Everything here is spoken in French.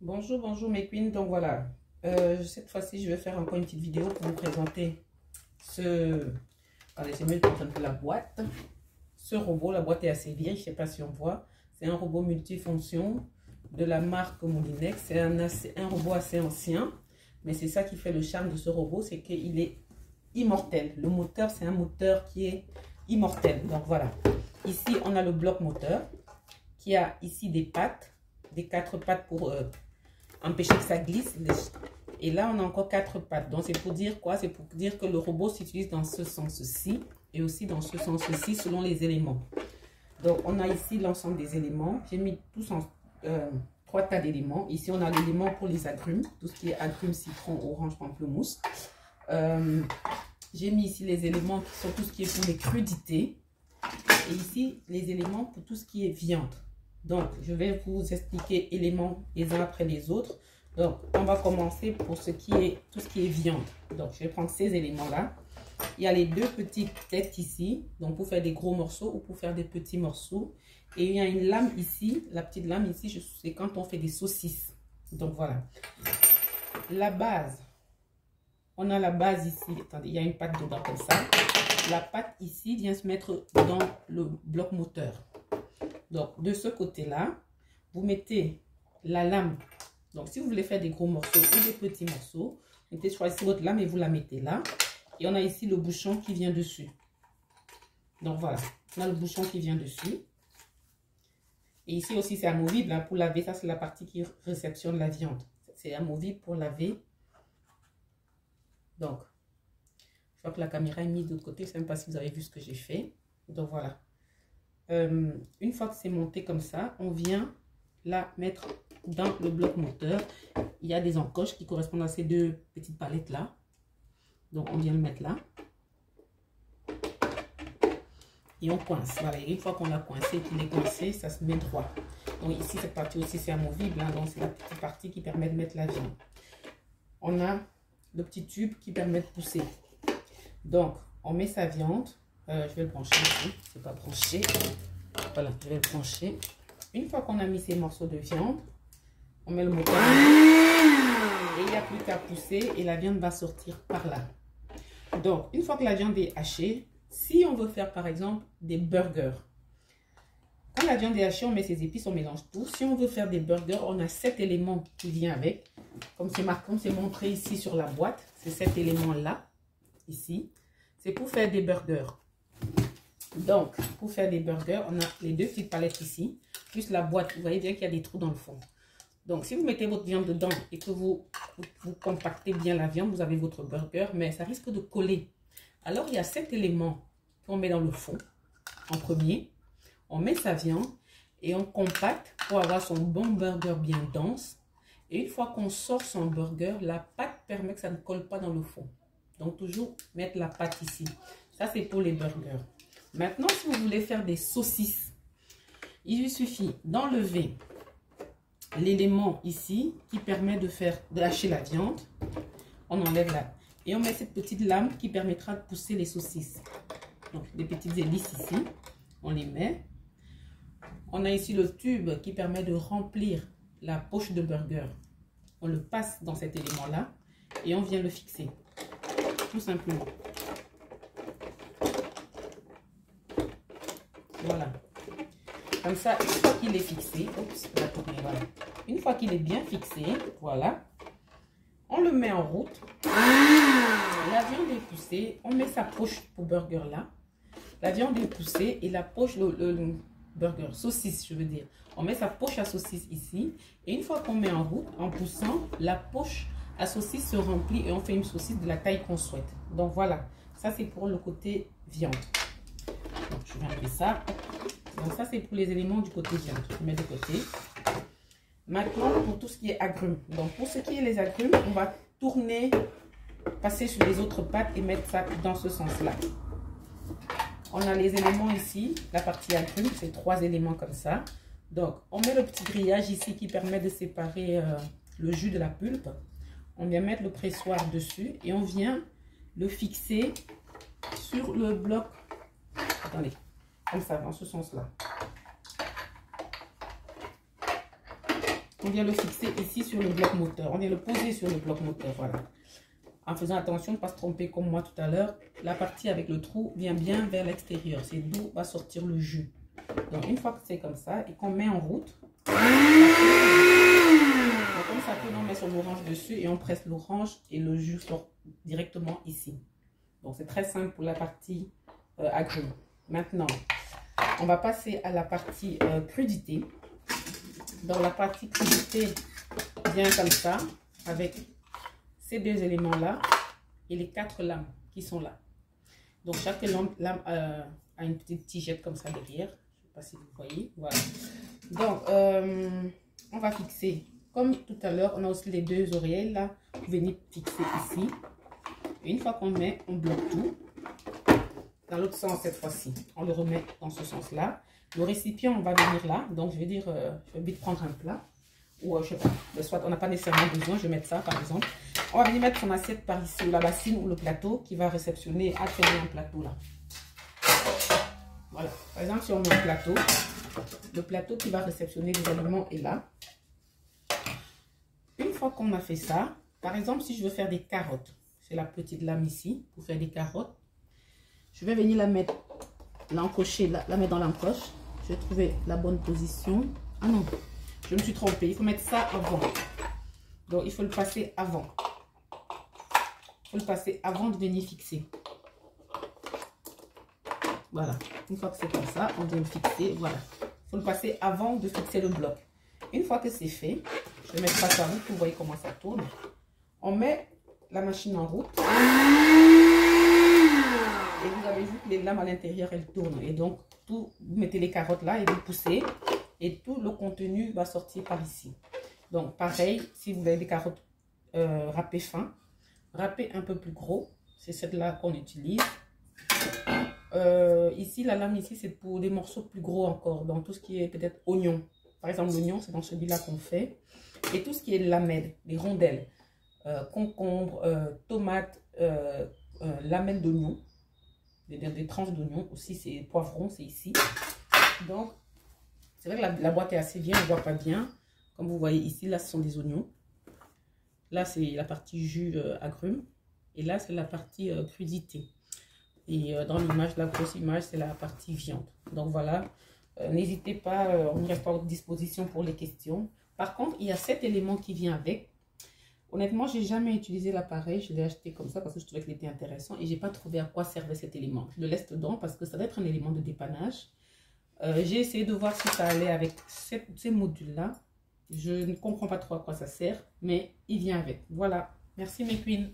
Bonjour, bonjour mes queens. Donc voilà, cette fois-ci, je vais faire encore une petite vidéo pour vous présenter ce... Allez, je vais mettre un peu la boîte. Ce robot, la boîte est assez vieille, je ne sais pas si on voit. C'est un robot multifonction de la marque Moulinex. C'est un robot assez ancien, mais c'est ça qui fait le charme de ce robot, c'est qu'il est immortel. Le moteur, c'est un moteur qui est immortel. Donc voilà, ici, on a le bloc moteur qui a ici des pattes, des 4 pattes pour... empêcher que ça glisse. Et là, on a encore 4 pattes. Donc, c'est pour dire quoi? C'est pour dire que le robot s'utilise dans ce sens-ci et aussi dans ce sens-ci selon les éléments. Donc, on a ici l'ensemble des éléments. J'ai mis tous en 3 tas d'éléments. Ici, on a l'élément pour les agrumes. Tout ce qui est agrumes, citron, orange, pamplemousse. J'ai mis ici les éléments qui sont tout ce qui est pour les crudités. Et ici, les éléments pour tout ce qui est viande. Donc, je vais vous expliquer éléments les uns après les autres. Donc, on va commencer pour tout ce qui est viande. Donc, je vais prendre ces éléments-là. Il y a les 2 petites têtes ici. Donc, pour faire des gros morceaux ou pour faire des petits morceaux. Et il y a une lame ici. La petite lame ici, c'est quand on fait des saucisses. Donc, voilà. La base. On a la base ici. Attendez, il y a une patte dedans comme ça. La patte ici vient se mettre dans le bloc moteur. Donc, de ce côté-là, vous mettez la lame. Donc, si vous voulez faire des gros morceaux ou des petits morceaux, vous choisissez votre lame et vous la mettez là. Et on a ici le bouchon qui vient dessus. Donc, voilà. On a le bouchon qui vient dessus. Et ici aussi, c'est amovible hein, pour laver. Ça, c'est la partie qui réceptionne la viande. C'est amovible pour laver. Donc, je vois que la caméra est mise de l'autre côté. Je ne sais même pas si vous avez vu ce que j'ai fait. Donc, voilà. Une fois que c'est monté comme ça, on vient la mettre dans le bloc moteur. Il y a des encoches qui correspondent à ces 2 petites palettes là. Donc on vient le mettre là. Et on coince. Voilà, et une fois qu'on l'a coincé, qu'il est coincé, ça se met droit. Donc ici, cette partie aussi, c'est amovible. Hein, donc c'est la petite partie qui permet de mettre la viande. On a le petit tube qui permet de pousser. Donc, on met sa viande. Je vais le brancher ici, c'est pas branché. Voilà, je vais le brancher. Une fois qu'on a mis ces morceaux de viande, on met le moteur et il n'y a plus qu'à pousser et la viande va sortir par là. Donc, une fois que la viande est hachée, si on veut faire par exemple des burgers, quand la viande est hachée, on met ses épices, on mélange tout. Si on veut faire des burgers, on a 7 éléments qui viennent avec. Comme c'est marqué, comme c'est montré ici sur la boîte, c'est 7 éléments-là, ici. C'est pour faire des burgers. Donc, pour faire des burgers, on a les 2 petites palettes ici, plus la boîte. Vous voyez bien qu'il y a des trous dans le fond. Donc, si vous mettez votre viande dedans et que vous compactez bien la viande, vous avez votre burger, mais ça risque de coller. Alors, il y a 7 éléments qu'on met dans le fond. En premier, on met sa viande et on compacte pour avoir son bon burger bien dense. Et une fois qu'on sort son burger, la pâte permet que ça ne colle pas dans le fond. Donc, toujours mettre la pâte ici. Ça, c'est pour les burgers. Maintenant, si vous voulez faire des saucisses, il suffit d'enlever l'élément ici qui permet de hacher la viande. On enlève là. Et on met cette petite lame qui permettra de pousser les saucisses. Donc, des petites hélices ici. On les met. On a ici le tube qui permet de remplir la poche de burger. On le passe dans cet élément-là et on vient le fixer. Tout simplement. Voilà. Comme ça, une fois qu'il est fixé, voilà. Une fois qu'il est bien fixé, voilà, on le met en route. La viande est poussée, on met sa poche pour burger là. La viande est poussée et la poche, le burger, saucisse, je veux dire. On met sa poche à saucisse ici. Et une fois qu'on met en route, en poussant, la poche à saucisse se remplit et on fait une saucisse de la taille qu'on souhaite. Donc voilà, ça c'est pour le côté viande. Donc je vais enlever ça. Donc ça c'est pour les éléments du côté viande. Je mets de côté. Maintenant pour tout ce qui est agrumes. Donc pour ce qui est les agrumes, on va tourner, passer sur les autres pattes et mettre ça dans ce sens-là. On a les éléments ici, la partie agrumes, c'est 3 éléments comme ça. Donc on met le petit grillage ici qui permet de séparer le jus de la pulpe. On vient mettre le pressoir dessus et on vient le fixer sur le bloc. Attendez, comme ça, dans ce sens-là. on vient le fixer ici sur le bloc moteur. On vient le poser sur le bloc moteur, voilà. En faisant attention de ne pas se tromper comme moi tout à l'heure. La partie avec le trou vient bien vers l'extérieur. C'est d'où va sortir le jus. Donc, une fois que c'est comme ça et qu'on met en route, donc, comme ça tourne, on met sur l'orange dessus et on presse l'orange et le jus sort directement ici. Donc, c'est très simple pour la partie agrumes. Maintenant, on va passer à la partie crudité. Dans la partie crudité, vient comme ça, avec ces deux éléments-là et les 4 lames qui sont là. Donc, chaque lame a une petite tigette comme ça derrière. Je ne sais pas si vous voyez. Voilà. Donc, on va fixer, comme tout à l'heure, on a aussi les 2 oreilles là. Vous venez fixer ici. Et une fois qu'on met, on bloque tout. Dans l'autre sens cette fois-ci, on le remet dans ce sens-là. Le récipient, on va venir là. Donc, je vais dire, je vais vite prendre un plat. Ou, je sais pas, soit on n'a pas nécessairement besoin, je vais mettre ça par exemple. On va venir mettre son assiette par ici, ou la bassine ou le plateau qui va réceptionner, atterrir un plateau là. Voilà. Par exemple, si on met un plateau, le plateau qui va réceptionner les aliments est là. Une fois qu'on a fait ça, par exemple, si je veux faire des carottes, c'est la petite lame ici pour faire des carottes. Je vais venir la mettre, l'encocher, la mettre dans l'encoche. Je vais trouver la bonne position. Ah non, je me suis trompée. Il faut mettre ça avant. Donc, il faut le passer avant. Il faut le passer avant de venir fixer. Voilà. Une fois que c'est comme ça, on vient le fixer. Voilà. Il faut le passer avant de fixer le bloc. Une fois que c'est fait, je vais mettre ça à route pour vous voyez comment ça tourne. On met la machine en route. Et vous avez vu que les lames à l'intérieur, elles tournent. Et donc, vous mettez les carottes là et vous poussez. Et tout le contenu va sortir par ici. Donc, pareil, si vous avez des carottes râpées fin, râpées un peu plus gros. C'est celle-là qu'on utilise. Ici, la lame ici, c'est pour des morceaux plus gros encore. Donc, tout ce qui est peut-être oignon. Par exemple, l'oignon, c'est dans celui-là qu'on fait. Et tout ce qui est lamelles, les rondelles, concombres, tomates, lamelles d'oignon. Des tranches d'oignon aussi, c'est poivrons, c'est ici. Donc, c'est vrai que la boîte est assez bien, on ne voit pas bien. Comme vous voyez ici, là, ce sont des oignons. Là, c'est la partie jus agrumes. Et là, c'est la partie crudité. Et dans l'image, la grosse image, c'est la partie viande. Donc, voilà. N'hésitez pas, on reste à votre disposition pour les questions. Par contre, il y a cet élément qui vient avec. Honnêtement, je n'ai jamais utilisé l'appareil. Je l'ai acheté comme ça parce que je trouvais qu'il était intéressant. Et je n'ai pas trouvé à quoi servait cet élément. Je le laisse dedans parce que ça doit être un élément de dépannage. J'ai essayé de voir si ça allait avec ces modules-là. Je ne comprends pas trop à quoi ça sert. Mais il vient avec. Voilà. Merci mes queens.